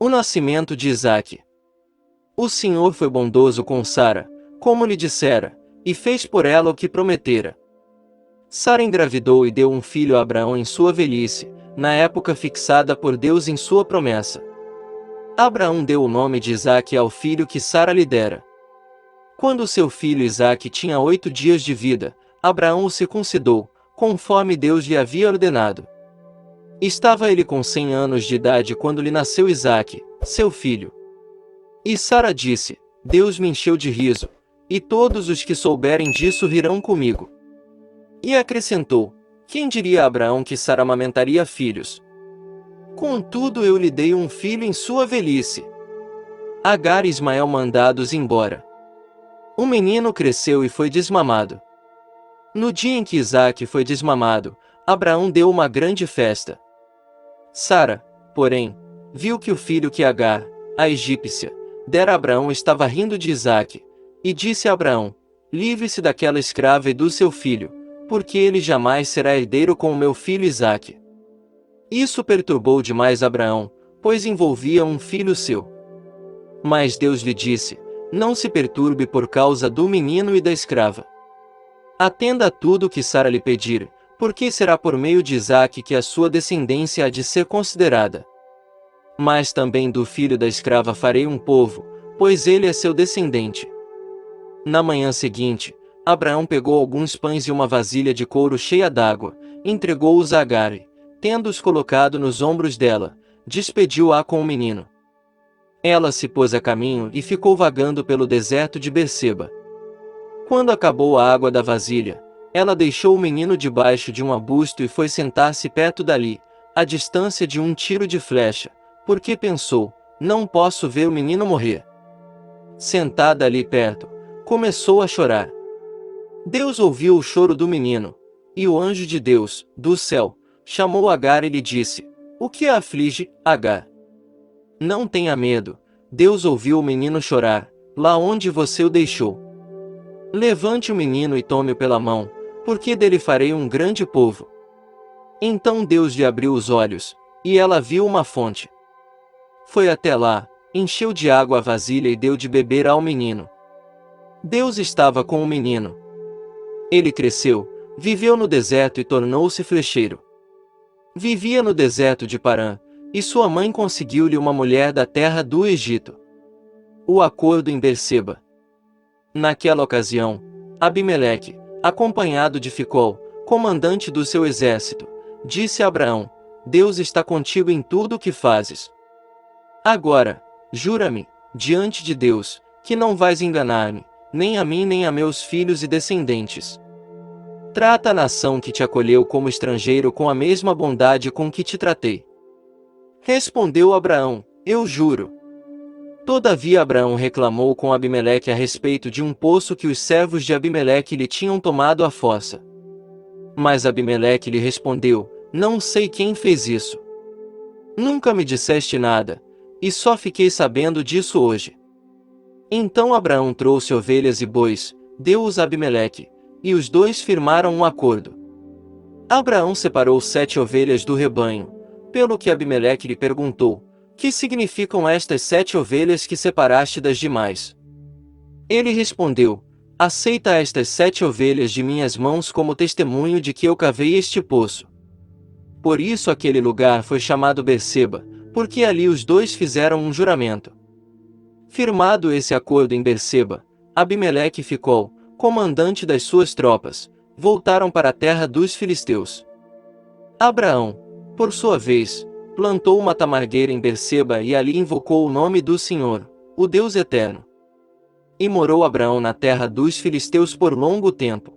O nascimento de Isaque. O Senhor foi bondoso com Sara, como lhe dissera, e fez por ela o que prometera. Sara engravidou e deu um filho a Abraão em sua velhice, na época fixada por Deus em sua promessa. Abraão deu o nome de Isaque ao filho que Sara lhe dera. Quando seu filho Isaque tinha 8 dias de vida, Abraão o circuncidou, conforme Deus lhe havia ordenado. Estava ele com 100 anos de idade quando lhe nasceu Isaque, seu filho. E Sara disse: Deus me encheu de riso, e todos os que souberem disso rirão comigo. E acrescentou: Quem diria a Abraão que Sara amamentaria filhos? Contudo eu lhe dei um filho em sua velhice. Agar e Ismael mandados embora. O menino cresceu e foi desmamado. No dia em que Isaque foi desmamado, Abraão deu uma grande festa. Sara, porém, viu que o filho que Agar, a egípcia, dera a Abraão estava rindo de Isaque, e disse a Abraão: Livre-se daquela escrava e do seu filho, porque ele jamais será herdeiro com o meu filho Isaque. Isso perturbou demais Abraão, pois envolvia um filho seu. Mas Deus lhe disse: Não se perturbe por causa do menino e da escrava. Atenda a tudo o que Sara lhe pedir, porque será por meio de Isaque que a sua descendência há de ser considerada. Mas também do filho da escrava farei um povo, pois ele é seu descendente. Na manhã seguinte, Abraão pegou alguns pães e uma vasilha de couro cheia d'água, entregou-os a Agar e, tendo-os colocado nos ombros dela, despediu-a com o menino. Ela se pôs a caminho e ficou vagando pelo deserto de Berseba. Quando acabou a água da vasilha, ela deixou o menino debaixo de um arbusto e foi sentar-se perto dali, à distância de um tiro de flecha, porque pensou: Não posso ver o menino morrer. Sentada ali perto, começou a chorar. Deus ouviu o choro do menino, e o anjo de Deus, do céu, chamou Agar e lhe disse: O que a aflige, Agar? Não tenha medo, Deus ouviu o menino chorar, lá onde você o deixou. Levante o menino e tome-o pela mão, porque dele farei um grande povo. Então Deus lhe abriu os olhos, e ela viu uma fonte. Foi até lá, encheu de água a vasilha e deu de beber ao menino. Deus estava com o menino. Ele cresceu, viveu no deserto e tornou-se flecheiro. Vivia no deserto de Parã, e sua mãe conseguiu-lhe uma mulher da terra do Egito. O acordo em Berseba. Naquela ocasião, Abimeleque, acompanhado de Ficol, comandante do seu exército, disse a Abraão: Deus está contigo em tudo o que fazes. Agora, jura-me, diante de Deus, que não vais enganar-me, nem a mim nem a meus filhos e descendentes. Trata a nação que te acolheu como estrangeiro com a mesma bondade com que te tratei. Respondeu Abraão: Eu juro. Todavia Abraão reclamou com Abimeleque a respeito de um poço que os servos de Abimeleque lhe tinham tomado à fossa. Mas Abimeleque lhe respondeu: Não sei quem fez isso. Nunca me disseste nada, e só fiquei sabendo disso hoje. Então Abraão trouxe ovelhas e bois, deu-os a Abimeleque, e os dois firmaram um acordo. Abraão separou 7 ovelhas do rebanho, pelo que Abimeleque lhe perguntou: Que significam estas 7 ovelhas que separaste das demais? Ele respondeu: Aceita estas 7 ovelhas de minhas mãos como testemunho de que eu cavei este poço. Por isso aquele lugar foi chamado Berseba, porque ali os dois fizeram um juramento. Firmado esse acordo em Berseba, Abimeleque e Ficol, comandante das suas tropas, voltaram para a terra dos filisteus. Abraão, por sua vez, plantou uma tamargueira em Berseba e ali invocou o nome do Senhor, o Deus Eterno. E morou Abraão na terra dos filisteus por longo tempo.